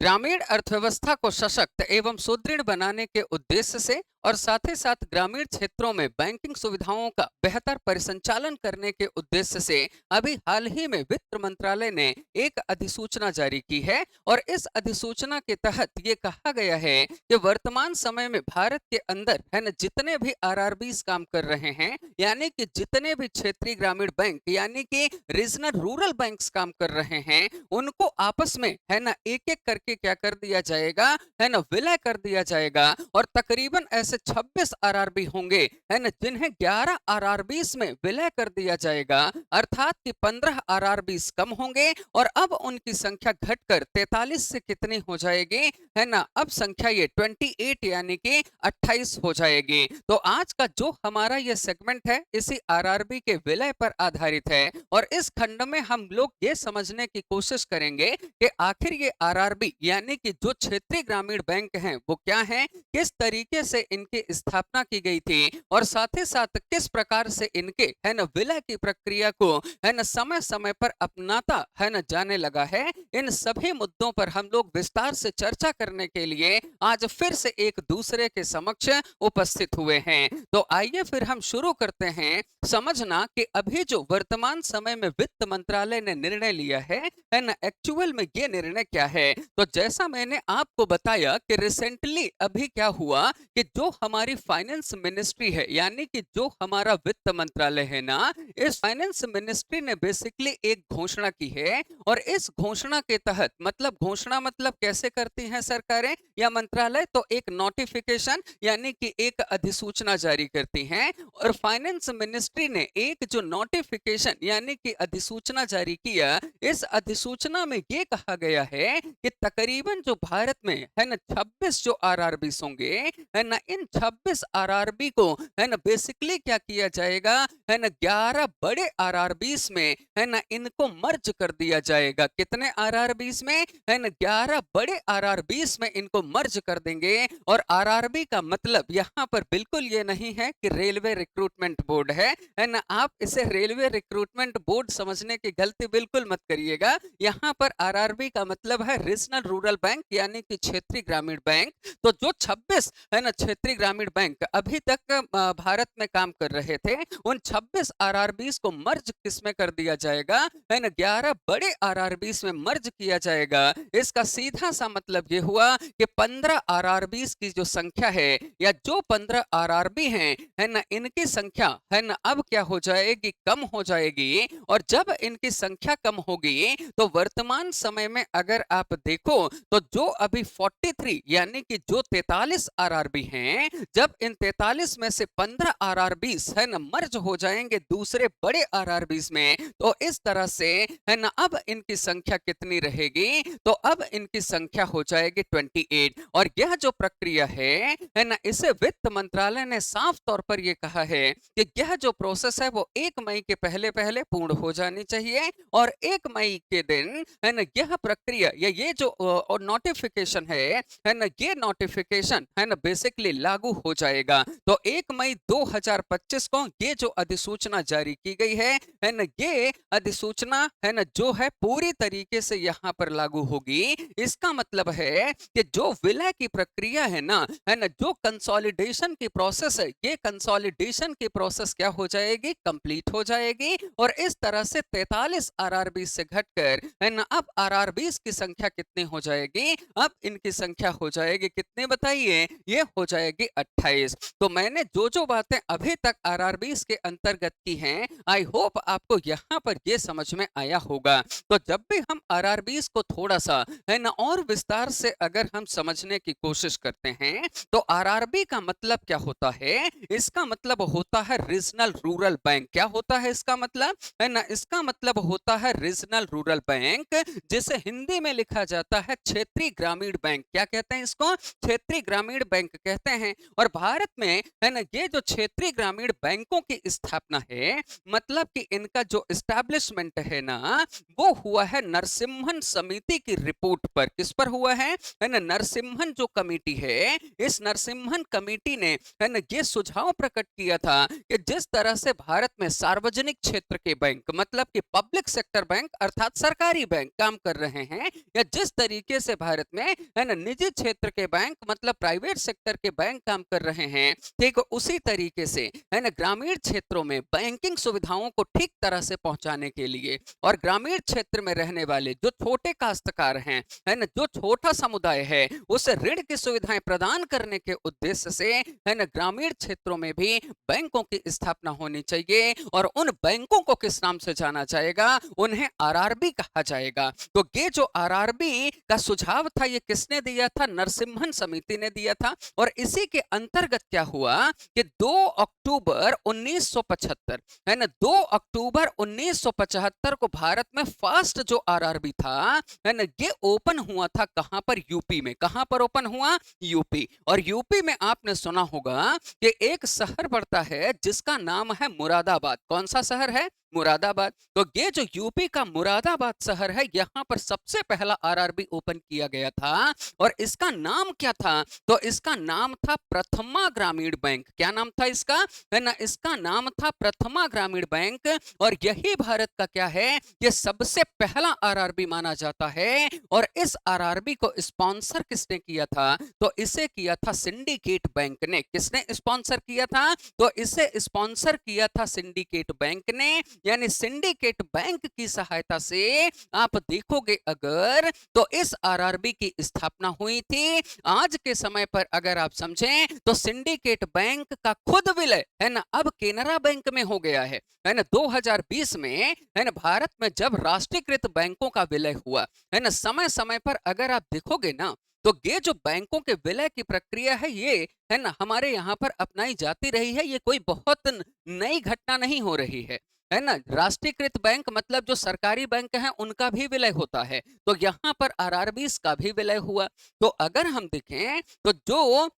ग्रामीण अर्थव्यवस्था को सशक्त एवं सुदृढ़ बनाने के उद्देश्य से और साथ ही साथ ग्रामीण क्षेत्रों में बैंकिंग सुविधाओं का बेहतर परिसंचालन करने के उद्देश्य से अभी हाल ही में वित्त मंत्रालय ने एक अधिसूचना जारी की है। और इस अधिसूचना के तहत ये कहा गया है कि वर्तमान समय में भारत के अंदर है न जितने भी आरआरबीज काम कर रहे हैं, यानी कि जितने भी क्षेत्रीय ग्रामीण बैंक यानी कि रीजनल रूरल बैंक्स काम कर रहे हैं, उनको आपस में है ना एक एक करके क्या कर दिया जाएगा, है ना विलय कर दिया जाएगा। और तकरीबन ऐसे 26 आरआरबी होंगे, है ना, जिन्हें 11 आरआरबीस में विलय कर दिया जाएगा। अर्थात कि 15 आरआरबीस कम होंगे और अब उनकी संख्या घटकर 43 से कितनी हो जाएगी, है ना, अब संख्या ये 28 यानी कि 28 हो जाएगी। तो आज का जो हमारा ये सेगमेंट है इसी आरआरबी के विलय पर आधारित है। और इस खंड में हम लोग ये समझने की कोशिश करेंगे कि आखिर ये आरआरबी यानी कि जो क्षेत्रीय ग्रामीण बैंक हैं वो क्या हैं, किस तरीके से इनकी स्थापना की गई थी और साथ ही साथ किस प्रकार से इनके है ना विलय की प्रक्रिया को है ना समय समय पर अपनाता है ना जाने लगा है। इन सभी मुद्दों पर हम लोग विस्तार से चर्चा करने के लिए आज फिर से एक दूसरे के समक्ष उपस्थित हुए हैं। तो आइए फिर हम शुरू करते हैं समझना कि अभी जो वर्तमान समय में वित्त मंत्रालय ने निर्णय लिया है ना, एक्चुअल में ये निर्णय क्या है। तो जैसा मैंने आपको बताया कि रिसेंटली अभी क्या हुआ कि जो हमारी फाइनेंस मिनिस्ट्री है यानी कि जो हमारा वित्त मंत्रालय है ना, इस फाइनेंस मिनिस्ट्री ने बेसिकली एक घोषणा की है। और इस घोषणा के तहत घोषणा मतलब कैसे करती हैं सरकारें या मंत्रालय, तो एक नोटिफिकेशन यानी कि एक अधिसूचना जारी करती हैं। और फाइनेंस मिनिस्ट्री ने एक जो नोटिफिकेशन यानी कि अधिसूचना जारी किया, इस अधिसूचना में ये कहा गया है कि तकरीबन जो भारत में है ना 26 जो आरआरबीस होंगे, है ना, इन 26 आरआरबी को है ना बेसिकली क्या किया जाएगा, है ना 11 बड़े आरआरबीस में है ना इनको मर्ज कर दिया जाएगा। कितने आरआरबीस में, है ना 11 बड़े आरआरबीस में इनको मर्ज कर देंगे। और आरआरबी का मतलब यहाँ पर बिल्कुल ये नहीं है कि रेलवे रिक्रूटमेंट बोर्ड है ना, आप इसे रेलवे रिक्रूटमेंट बोर्ड समझने की गलती बिल्कुल मत करिएगा। यहाँ पर आरआरबी का मतलब है रीजनल रूरल बैंक यानी कि क्षेत्रीय ग्रामीण बैंक। तो जो 26 है ना क्षेत्रीय ग्रामीण बैंक अभी तक भारत में काम कर रहे थे, उन 26 आरआरबीस को मर्ज किसमें कर दिया जाएगा, है ना 11 बड़े आरआरबीस में मर्ज किया जाएगा। इसका सीधा सा मतलब ये हुआ कि 15 आरआरबीस की जो संख्या है या जो 15 आरआरबी हैं, है ना, इनकी संख्या है ना अब क्या हो जाएगी, कम हो जाएगी। और जब इनकी संख्या कम होगी तो वर्तमान समय में अगर आप देखो तो जो अभी 43 यानी कि जो 43 आरआरबी हैं, जब इन 43 में से 15 आरआरबीस है ना मर्ज हो जाएंगे दूसरे बड़े आरआरबीस में, तो इस तरह से है ना अब इनकी संख्या कितनी रहेगी, तो अब इनकी संख्या हो जाएगी 28। और यह जो प्रक्रिया है ना, इसे वित्त मंत्रालय ने साफ तौर पर यह कहा है कि यह जो प्रोसेस है वो 1 मई के पहले पहले पूर्ण हो जानी चाहिए। और 1 मई के दिन है ना यह प्रक्रिया या ये जो नोटिफिकेशन है ना, ये नोटिफिकेशन है ना बेसिकली लागू हो जाएगा। तो 1 मई 2025 को ये जो अधिसूचना जारी की गई है ना, ये अधिसूचना है ना जो है पूरी तरीके से यहाँ पर लागू होगी। इसका मतलब है कि जो विलय की प्रक्रिया है ना, जो कंसोलिडेशन की प्रोसेस है, ये कंसोलिडेशन की प्रोसेस क्या हो जाएगी, कंप्लीट हो जाएगी। और इस तरह से 43 आरआरबी से घटकर है ना अब आरआरबीस की संख्या कितनी हो जाएगी, अब इनकी संख्या हो जाएगी कितने बताइए, ये हो जाएगी 28। तो मैंने जो जो बातें अभी तक आरआरबीस के अंतर्गत की हैं, आई होप आपको यहाँ पर ये समझ में आया होगा। तो जब भी हम आरआरबीस को थोड़ा सा है ना और विस्तार से अगर हम समझने की कोशिश करते हैं, तो आरआरबी का मतलब क्या होता है, इसका मतलब होता है रीजनल रूरल बैंक। क्या होता है इसका मतलब, है ना, इसका मतलब होता है रीजनल रूरल बैंक, जिसे हिंदी में लिखा जाता है क्षेत्रीय ग्रामीण बैंक। क्या कहते हैं इसको, क्षेत्रीय ग्रामीण बैंक कहते हैं। और भारत में है ना ये जो क्षेत्रीय ग्रामीण बैंकों की स्थापना है, मतलब कि इनका जो एस्टैब्लिशमेंट है ना, वो हुआ है नरसिम्हन समिति की रिपोर्ट पर। किस पर हुआ है ना, नरसिम्हन जो कमेटी है, इस नरसिम्हन कमेटी ने है ना ये सुझाव प्रकट किया था कि जिस तरह से भारत में सार्वजनिक क्षेत्र के बैंक, मतलब कि पब्लिक सेक्टर बैंक अर्थात सरकारी बैंक काम कर रहे हैं, या जिस तरीके से भारत में है ना निजी क्षेत्र के बैंक मतलब प्राइवेट सेक्टर के बैंक काम कर रहे हैं, ठीक उसी तरीके से है ना ग्रामीण क्षेत्रों में बैंकिंग सुविधाओं को ठीक तरह से पहुंचाने के लिए और ग्रामीण क्षेत्र में रहने वाले जो छोटे काश्तकार हैं, है ना जो छोटा समुदाय है, उसे ऋण की सुविधाएं प्रदान करने के उद्देश्य से है ना ग्रामीण क्षेत्रों में भी बैंकों की स्थापना होनी चाहिए। और उन बैंकों को किस नाम से जाना जाएगा, उन्हें आरआरबी कहा जाएगा। तो ये जो आरआरबी का सुझाव था, ये किसने दिया था, नरसिम्हन समिति ने दिया था। और इसी के अंतर्गत क्या हुआ कि 2 अक्टूबर 1975 है ना 2 अक्टूबर 1975 को भारत में फर्स्ट जो आरआरबी था है ना ये ओपन हुआ था। कहां पर, यूपी में। कहां पर ओपन हुआ, यूपी। और यूपी में आपने सुना होगा कि एक शहर पड़ता है जिसका नाम है मुरादाबाद। कौन सा शहर है, मुरादाबाद। तो ये जो यूपी का मुरादाबाद शहर है, यहां पर सबसे पहला आरआरबी ओपन किया गया था। और इसका नाम क्या था, तो इसका नाम था प्रथमा ग्रामीण बैंक। क्या नाम था इसका, है ना इसका नाम था प्रथमा ग्रामीण बैंक। और यही भारत का क्या है, ये सबसे पहला आरआरबी माना जाता है। और इस आरआरबी को स्पॉन्सर किसने किया था, तो इसे किया था सिंडिकेट बैंक ने। किसने स्पॉन्सर किया था, तो इसे स्पॉन्सर किया था सिंडिकेट बैंक ने। यानी सिंडिकेट बैंक की सहायता से आप देखोगे अगर, तो इस आरआरबी की स्थापना हुई थी। आज के समय पर अगर आप समझें तो सिंडिकेट बैंक का खुद विलय है ना अब केनरा बैंक में हो गया है ना 2020 में है ना भारत में जब राष्ट्रीयकृत बैंकों का विलय हुआ है ना, समय समय पर अगर आप देखोगे ना, तो ये जो बैंकों के विलय की प्रक्रिया है, ये है ना हमारे यहाँ पर अपनाई जाती रही है। ये कोई बहुत नई घटना नहीं हो रही है ना। राष्ट्रीयकृत बैंक मतलब जो सरकारी बैंक हैं उनका भी विलय होता है, तो यहाँ पर आरआरबीज का भी विलय हुआ। तो अगर हम देखें तो जो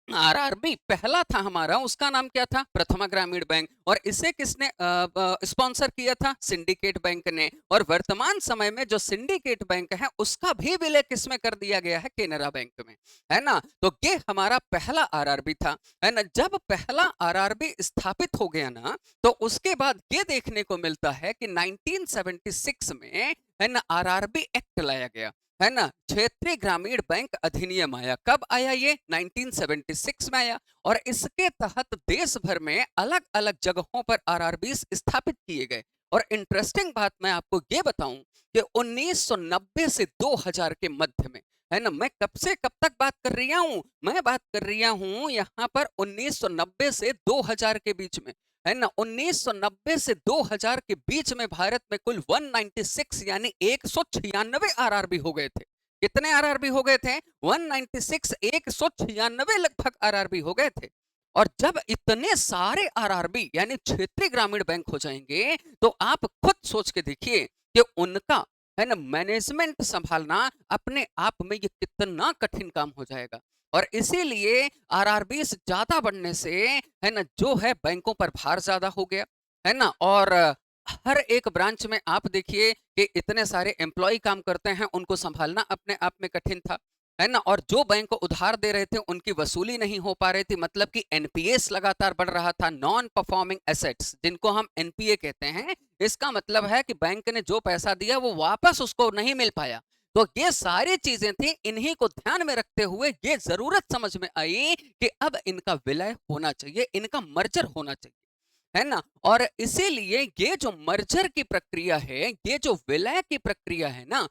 आरआरबी पहला था हमारा, उसका नाम क्या था, प्रथमा ग्रामीण बैंक। और इसे किसने स्पॉन्सर किया था, सिंडिकेट बैंक ने। और वर्तमान समय में जो सिंडिकेट बैंक है उसका भी विलय किसमें कर दिया गया है, केनरा बैंक में, है ना। तो ये हमारा पहला आरआरबी था, है ना। जब पहला आरआरबी स्थापित हो गया ना, तो उसके बाद ये देखने को मिलता है कि 1976 में है ना आरआरबी एक्ट लाया गया, है ना। क्षेत्रीय ग्रामीण बैंक अधिनियम आया। कब आया, ये 1976 में आया। और इसके तहत देश भर में अलग अलग जगहों पर आरआरबी स्थापित किए गए। और इंटरेस्टिंग बात मैं आपको ये बताऊं कि 1990 से 2000 के मध्य में, है ना, मैं कब से कब तक बात कर रही हूं, मैं बात कर रही हूं यहाँ पर 1990 से 2000 के बीच में, है ना। 1990 से 2000 के बीच में भारत में कुल 196 यानी 196 आरआरबी हो गए थे। कितने आरआरबी हो गए थे, 196, 196 लगभग आरआरबी हो गए थे। और जब इतने सारे आरआरबी यानी क्षेत्रीय ग्रामीण बैंक हो जाएंगे, तो आप खुद सोच के देखिए कि उनका है ना मैनेजमेंट संभालना अपने आप में ये कितना कठिन काम हो जाएगा। और इसीलिए आरआरबी ज्यादा बढ़ने से है ना जो है बैंकों पर भार ज्यादा हो गया, है ना। और हर एक ब्रांच में आप देखिए कि इतने सारे एम्प्लॉय काम करते हैं, उनको संभालना अपने आप में कठिन था, है ना। और जो बैंक को उधार दे रहे थे उनकी वसूली नहीं हो पा रही थी, मतलब कि एनपीएस लगातार बढ़ रहा था, नॉन परफॉर्मिंग एसेट्स, जिनको हम एनपीए कहते हैं। इसका मतलब है कि बैंक ने जो पैसा दिया वो वापस उसको नहीं मिल पाया। तो ये सारी चीजें थी, इन्हीं को ध्यान में रखते हुए ये जरूरत समझ में आई कि अब इनका विलय होना चाहिए, इनका मर्जर होना चाहिए, है ना। और इसीलिए ये जो मर्जर की प्रक्रिया है, ये जो विलय की प्रक्रिया है ना,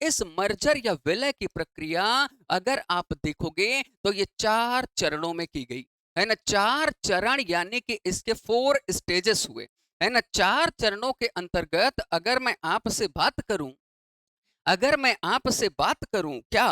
इस मर्जर या विलय की प्रक्रिया अगर आप देखोगे तो ये 4 चरणों में की गई, है ना। 4 चरण यानी कि इसके 4 स्टेजेस हुए, है ना। 4 चरणों के अंतर्गत अगर मैं आपसे बात करूं, अगर मैं आपसे बात करूं क्या,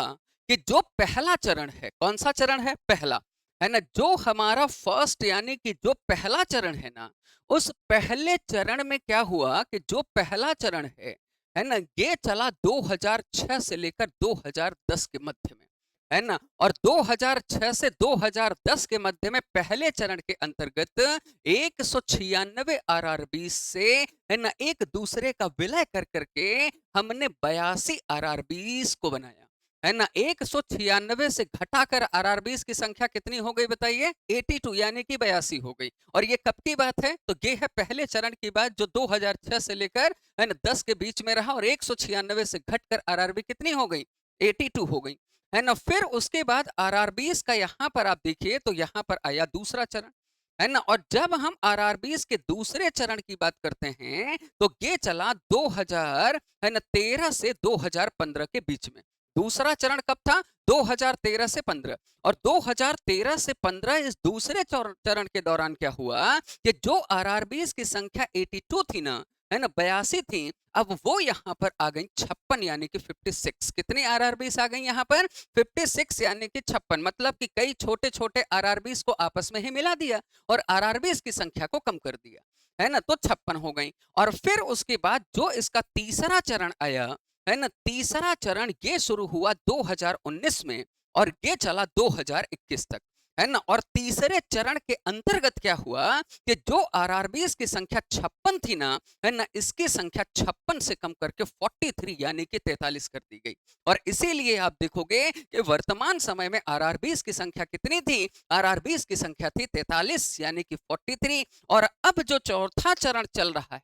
कि जो पहला चरण है, कौन सा चरण है, पहला, है ना। जो हमारा फर्स्ट यानी कि जो पहला चरण है ना, उस पहले चरण में क्या हुआ कि जो पहला चरण है ना, ये चला 2006 से लेकर 2010 के मध्य में। है ना। और 2006 से 2010 के मध्य में पहले चरण के अंतर्गत 196 आरआरबी से, है ना, एक दूसरे का विलय कर करके हमने 82 आरआरबीस को बनाया, है ना। 196 से घटाकर आरआरबीस की संख्या कितनी हो गई बताइए? 82, यानी कि 82 हो गई। और ये कब की बात है? तो ये है पहले चरण की बात, जो 2006 से लेकर, है ना, 10 के बीच में रहा, और 196 से घटकर आरआरबी कितनी हो गई? 82 हो गई, है ना। फिर उसके बाद आरआरबीस का यहां पर आप देखिए तो यहां पर आया दूसरा चरण, है ना। और जब हम आरआरबीस के दूसरे चरण की बात करते हैं तो ये चला 2000, है ना, 13 से 2015 के बीच में। दूसरा चरण कब था? 2013 से 15। और 2013 से 15 इस दूसरे चरण के दौरान क्या हुआ कि जो आरआरबीस की संख्या 82 थी ना, है ना, 82 थी, अब वो यहां पर आ गई 56, यानी कि 56। कितनी आरआरबीस आ गई यहां पर? 56, यानी कि 56। मतलब कि कई छोटे छोटे आरआरबीस को आपस में ही मिला दिया और आरआरबीस की संख्या को कम कर दिया, है ना, तो 56 हो गई। और फिर उसके बाद जो इसका तीसरा चरण आया, है ना, तीसरा चरण ये शुरू हुआ 2019 में और ये चला 2021 तक, है ना। और तीसरे चरण के अंतर्गत क्या हुआ कि जो आरआरबीस की संख्या 56 थी ना, है ना, इसकी संख्या 56 से कम करके 43, यानी कि 43 कर दी गई। और इसीलिए आप देखोगे कि वर्तमान समय में आरआरबीस की संख्या कितनी थी? आरआरबीस की संख्या थी 43, यानी कि 43। और अब जो चौथा चरण चल रहा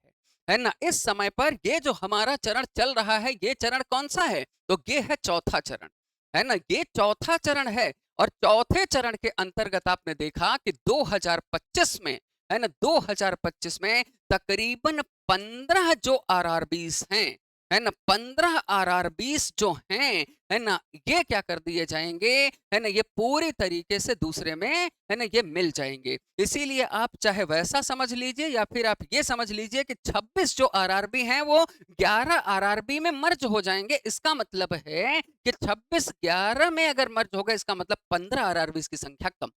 है ना, इस समय पर ये जो हमारा चरण चल रहा है, ये चरण कौन सा है? तो ये है चौथा चरण, है ना, ये चौथा चरण है। और चौथे चरण के अंतर्गत आपने देखा कि 2025 में, है ना, 2025 में तकरीबन 15 जो आरआरबीस हैं, है ना, 15 आरआरबीस जो हैं, है ना, ये क्या कर दिए जाएंगे, है ना, ये पूरी तरीके से दूसरे में, है ना, ये मिल जाएंगे। इसीलिए आप चाहे वैसा समझ लीजिए या फिर आप ये समझ लीजिए कि 26 जो आरआरबी हैं वो 11 आरआरबी में मर्ज हो जाएंगे। इसका मतलब है कि 26 11 में अगर मर्ज होगा, इसका मतलब 15 आरआरबीस की संख्या कम,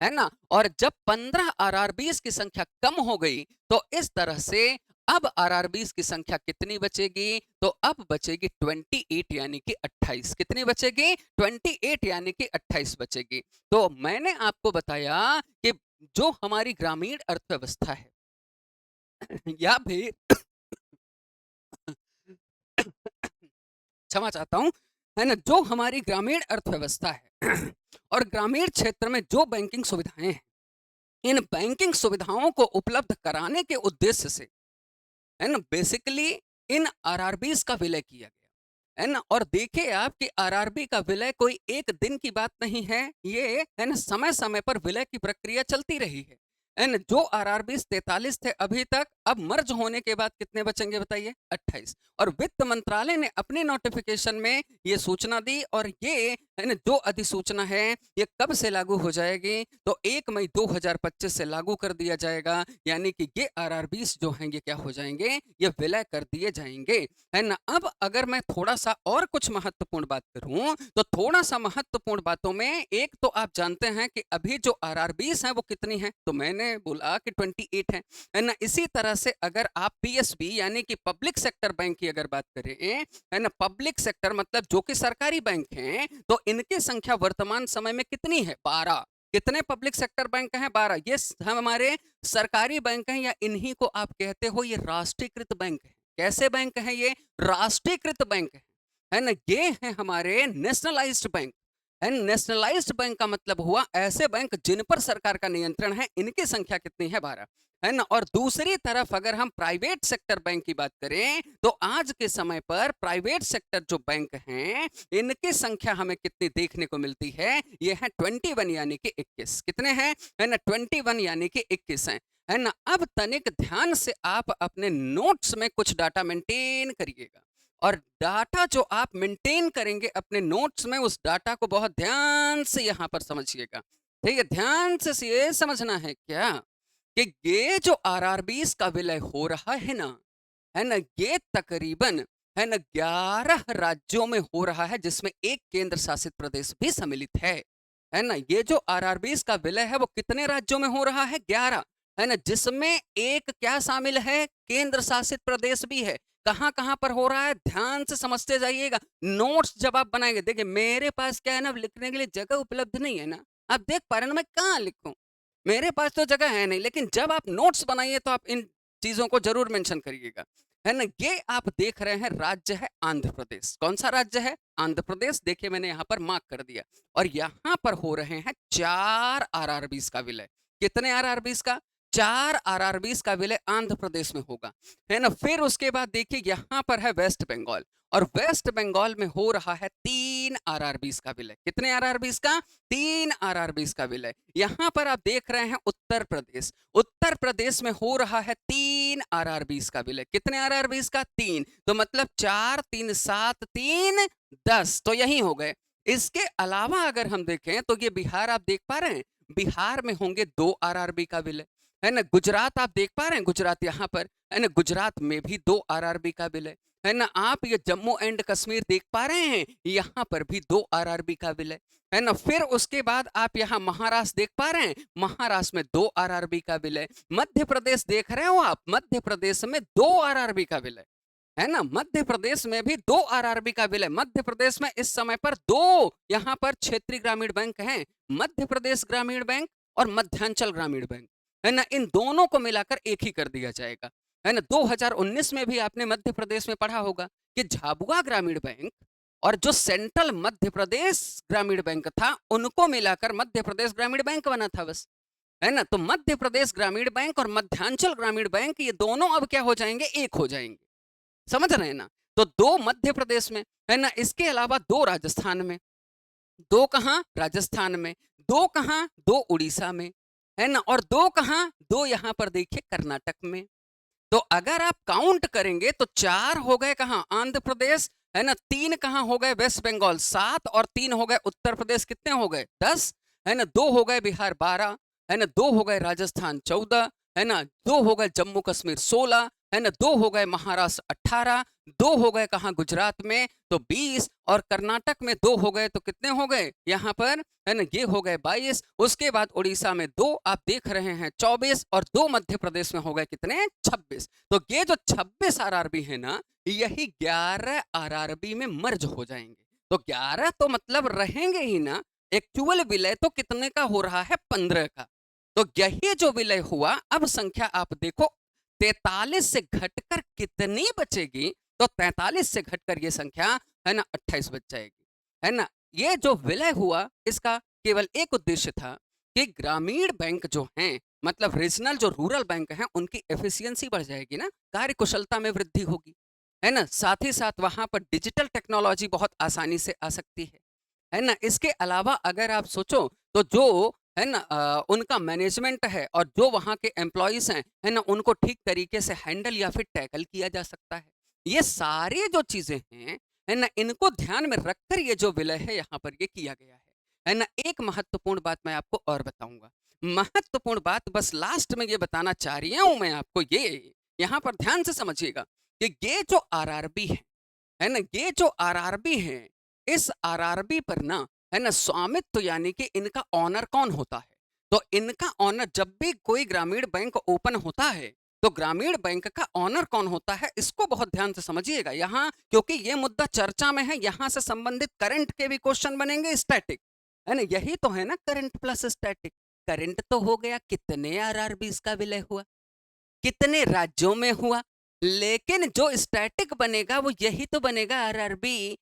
है ना। और जब 15 आरआरबीस की संख्या कम हो गई तो इस तरह से अब आरआरबीस की संख्या कितनी बचेगी? तो अब बचेगी 28, यानी कि 28। कितनी बचेगी? 28, यानी कि 28 बचेगी। तो मैंने आपको बताया कि जो हमारी ग्रामीण अर्थव्यवस्था है या फिर क्षमा चाहता हूं, है ना, जो हमारी ग्रामीण अर्थव्यवस्था है और ग्रामीण क्षेत्र में जो बैंकिंग सुविधाएं हैं, इन बैंकिंग सुविधाओं को उपलब्ध कराने के उद्देश्य से, है ना, बेसिकली इन आरआरबीस का विलय किया गया, है ना। और देखिए आप कि आरआरबी का विलय कोई एक दिन की बात नहीं है, ये, है ना, समय समय पर विलय की प्रक्रिया चलती रही है ना। जो आरआरबीस 43 थे अभी तक, अब मर्ज होने के बाद कितने बचेंगे बताइए? 28। और वित्त मंत्रालय ने अपने नोटिफिकेशन में ये सूचना दी, और ये, है ना, जो अधिसूचना है ये कब से लागू हो जाएगी? तो 1 मई 2025 से लागू कर दिया जाएगा, यानी कि ये आरआरबीस जो हैं ये क्या हो जाएंगे? ये विलय कर दिए जाएंगे, है ना। अब अगर मैं थोड़ा सा और कुछ महत्वपूर्ण बात करूं तो थोड़ा सा महत्वपूर्ण बातों में एक तो आप जानते हैं कि अभी जो आरआरबीस हैं वो कितनी हैं? तो मैंने बोला कि 28 है ना। इसी तरह से अगर आप पीएसबी यानी कि पब्लिक सेक्टर बैंक की अगर बात करें, है ना, पब्लिक सेक्टर मतलब जो कि सरकारी बैंक हैं, तो इनकी संख्या वर्तमान समय में कितनी है? 12। कितने पब्लिक सेक्टर बैंक हैं? 12। ये हमारे सरकारी बैंक हैं, या इन्हीं को आप कहते हो ये राष्ट्रीयकृत बैंक है। कैसे बैंक हैं ये? राष्ट्रीयकृत बैंक है ना। ये है हमारे नेशनलाइज्ड बैंक, है। नेशनलाइज्ड बैंक का मतलब हुआ ऐसे बैंक जिन पर सरकार का नियंत्रण है। इनकी संख्या कितनी है? 12, है ना। और दूसरी तरफ अगर हम प्राइवेट सेक्टर बैंक की बात करें तो आज के समय पर प्राइवेट सेक्टर जो बैंक हैं इनकी संख्या हमें कितनी देखने को मिलती है? ये है 21, यानी कि 21। कितने हैं? है ना, 21 यानी कि 21 हैं, है ना। अब तनिक ध्यान से आप अपने नोट्स में कुछ डाटा मेंटेन करिएगा, और डाटा जो आप मेंटेन करेंगे अपने नोट्स में, उस डाटा को बहुत ध्यान से यहां पर समझिएगा। ठीक है, ध्यान से ये समझना है क्या कि ये जो आरआरबीस का विलय हो रहा है ना, ये तकरीबन, है ना, 11 राज्यों में हो रहा है, जिसमें एक केंद्र शासित प्रदेश भी सम्मिलित है ना। ये जो आरआरबीस का विलय है वो कितने राज्यों में हो रहा है? 11, है ना, जिसमें एक क्या शामिल है? केंद्र शासित प्रदेश भी है। कहाँ कहाँ पर हो रहा है ध्यान से समझते जाइएगा। नोट्स जब आप बनाएंगे, देखिए मेरे पास क्या है ना, लिखने के लिए जगह उपलब्ध नहीं है ना, आप देख पा रहे हैं ना, मैं कहाँ लिखूं, मेरे पास तो जगह है नहीं। लेकिन जब आप नोट्स बनाइए तो आप इन चीजों को जरूर मेंशन करिएगा, है ना। ये आप देख रहे हैं राज्य है आंध्र प्रदेश। कौन सा राज्य है? आंध्र प्रदेश। देखिए मैंने यहाँ पर मार्क कर दिया। और यहाँ पर हो रहे हैं 4 आरआरबीज का विलय। कितने आरआरबीज का? 4 आरआरबीज का विलय आंध्र प्रदेश में होगा, है ना। फिर उसके बाद देखिए यहाँ पर है वेस्ट बंगाल, और वेस्ट बंगाल में हो रहा है 3 आरआरबीज का विलय। कितने आरआरबीज का? 3 आरआरबीज का विलय। यहाँ पर आप देख रहे हैं उत्तर प्रदेश, उत्तर प्रदेश में हो रहा है 3 आरआरबीज का विलय। कितने आरआरबीज का? 3। तो मतलब 4 3 7 3 10, तो यही हो गए। इसके अलावा अगर हम देखें तो ये बिहार आप देख पा रहे हैं, बिहार में होंगे 2 आरआरबी का विलय, है ना। गुजरात आप देख पा रहे हैं, गुजरात यहाँ पर है ना, गुजरात में भी 2 आरआरबी का विलय, है ना। आप ये जम्मू एंड कश्मीर देख पा रहे हैं, यहाँ पर भी 2 आरआरबी का विलय, है ना। फिर उसके बाद आप यहाँ महाराष्ट्र देख पा रहे हैं, महाराष्ट्र में 2 आरआरबी का विलय। मध्य प्रदेश देख रहे हो आप, मध्य प्रदेश में 2 आरआरबी का विलय, है ना। मध्य प्रदेश में भी 2 आरआरबी का विलय। मध्य प्रदेश में इस समय पर 2 यहाँ पर क्षेत्रीय ग्रामीण बैंक हैं, मध्य प्रदेश ग्रामीण बैंक और मध्यांचल ग्रामीण बैंक, है ना। इन दोनों को मिलाकर एक ही कर दिया जाएगा, है ना। 2019 में भी आपने मध्य प्रदेश में पढ़ा होगा कि झाबुआ ग्रामीण बैंक और जो सेंट्रल मध्य प्रदेश ग्रामीण बैंक था, उनको मिलाकर मध्य प्रदेश ग्रामीण बैंक बना था बस, है ना। तो मध्य प्रदेश ग्रामीण बैंक और मध्यांचल ग्रामीण बैंक, ये दोनों अब क्या हो जाएंगे? एक हो जाएंगे। समझ रहे हैं ना। तो 2 मध्य प्रदेश में, है ना। इसके अलावा 2 राजस्थान में, 2 कहां? राजस्थान में। 2 कहां? 2 उड़ीसा में, है ना। और 2 कहां? 2 यहां पर देखिए कर्नाटक में। तो अगर आप काउंट करेंगे तो 4 हो गए कहां? आंध्र प्रदेश, है ना। 3 कहां हो गए? वेस्ट बंगाल 7, और 3 हो गए उत्तर प्रदेश। कितने हो गए? 10, है ना। 2 हो गए बिहार 12, है ना। 2 हो गए राजस्थान 14, है ना। 2 हो गए जम्मू कश्मीर 16, है ना। 2 हो गए महाराष्ट्र 18, 2 हो गए कहां? गुजरात में तो 20, और कर्नाटक में 2 हो गए, तो कितने हो गए यहाँ पर? है ना, ये हो गए 22। उसके बाद उड़ीसा में 2 आप देख रहे हैं 24, और 2 मध्य प्रदेश में हो गए कितने? 26। तो ये जो 26 आरआरबी है ना, यही 11 आरआरबी में मर्ज हो जाएंगे। तो 11 तो मतलब रहेंगे ही ना। एक्चुअल विलय तो कितने का हो रहा है? 15 का। तो यही जो विलय हुआ, अब संख्या आप देखो, 43 से घटकर कितनी बचेगी? तो 43 से घटकर ये संख्या, है ना, 28 बच जाएगी, है ना। ये जो विलय हुआ, इसका केवल एक उद्देश्य था कि ग्रामीण बैंक जो हैं, मतलब रीजनल जो रूरल बैंक हैं, उनकी एफिशिएंसी बढ़ जाएगी ना, कार्य कुशलता में वृद्धि होगी, है ना। साथ ही साथ वहां पर डिजिटल टेक्नोलॉजी बहुत आसानी से आ सकती है ना। इसके अलावा अगर आप सोचो तो जो, है ना, उनका मैनेजमेंट है और जो वहाँ के एम्प्लॉइज हैं, है ना, उनको ठीक तरीके से हैंडल या फिर टैकल किया जा सकता है। ये सारी जो चीजें हैं, है ना, इनको ध्यान में रखकर ये जो विलय है यहाँ पर ये किया गया है ना। एक महत्वपूर्ण बात मैं आपको और बताऊंगा, महत्वपूर्ण बात बस लास्ट में ये बताना चाह रही हूं मैं आपको, ये यहाँ पर ध्यान से समझिएगा कि ये जो आरआरबी है ना, ये जो आरआरबी है, इस आरआरबी पर ना, है ना, स्वामित्व यानी कि इनका ऑनर कौन होता है? तो इनका ऑनर, जब भी कोई ग्रामीण बैंक ओपन होता है तो ग्रामीण बैंक का ऑनर कौन होता है, इसको बहुत ध्यान से समझिएगा यहाँ, क्योंकि ये मुद्दा चर्चा में है। यहाँ से संबंधित करंट के भी क्वेश्चन बनेंगे, स्टैटिक, है ना। यही तो है ना करंट प्लस स्टैटिक। करंट तो हो गया कितने आरआरबी का विलय हुआ, कितने राज्यों में हुआ, लेकिन जो स्टैटिक बनेगा वो यही तो बनेगा, आरआरबी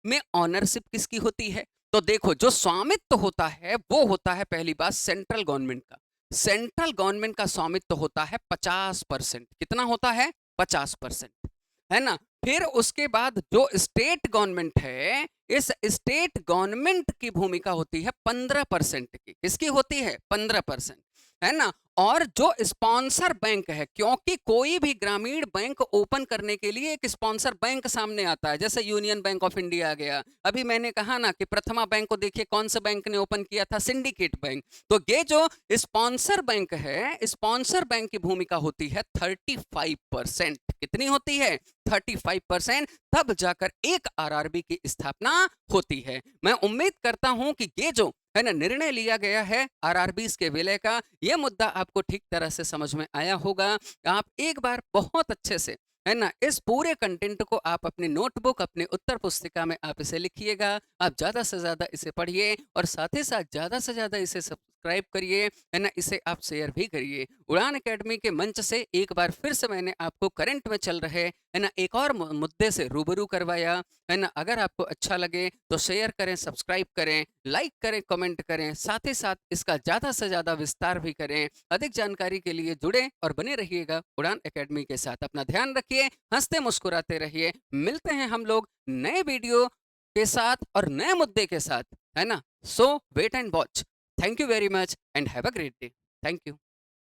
में ऑनरशिप किसकी होती है? तो देखो, जो स्वामित्व होता है वो होता है, पहली बात, सेंट्रल गवर्नमेंट का। सेंट्रल गवर्नमेंट का स्वामित्व होता है 50%। कितना होता है? 50%, है ना। फिर उसके बाद जो स्टेट गवर्नमेंट है, इस स्टेट गवर्नमेंट की भूमिका होती है 15% की। किसकी होती है? 15%, है ना। और जो स्पॉन्सर बैंक है, क्योंकि कोई भी ग्रामीण बैंक ओपन करने के लिए एक स्पॉन्सर बैंक सामने आता है, जैसे यूनियन बैंक ऑफ इंडिया आ गया। अभी मैंने कहा ना कि प्रथमा बैंक को देखिए कौन से बैंक ने ओपन किया था? Syndicate bank. तो ये जो स्पॉन्सर बैंक है, स्पॉन्सर बैंक की भूमिका होती है 35%। कितनी होती है? 35%। तब जाकर एक आरआरबी की स्थापना होती है। मैं उम्मीद करता हूं कि ये जो, है ना, निर्णय लिया गया है आरआरबीज के विलय का, यह मुद्दा आपको ठीक तरह से समझ में आया होगा। आप एक बार बहुत अच्छे से, है ना? इस पूरे कंटेंट को आप अपनी नोटबुक, अपनी उत्तर पुस्तिका में आप इसे लिखिएगा। आप ज़्यादा से ज़्यादा इसे पढ़िए और साथ ही साथ ज़्यादा से ज़्यादा इसे सब्सक्राइब करिए, है ना? इसे आप शेयर भी करिए। उड़ान अकेडमी के मंच से एक बार फिर से मैंने आपको करंट में चल रहे, है ना, एक और मुद्दे से रूबरू करवाया, है ना? अगर आपको अच्छा लगे तो शेयर करें, सब्सक्राइब करें, लाइक करें, कमेंट करें, साथ ही साथ इसका ज़्यादा से ज़्यादा विस्तार भी करें। अधिक जानकारी के लिए जुड़ें और बने रहिएगा उड़ान अकेडमी के साथ। अपना ध्यान रखिए, हँसते मुस्कुराते रहिए। मिलते हैं हम लोग नए वीडियो के साथ और नए मुद्दे के साथ, है ना? So wait and watch. Thank you very much and have a great day. Thank you.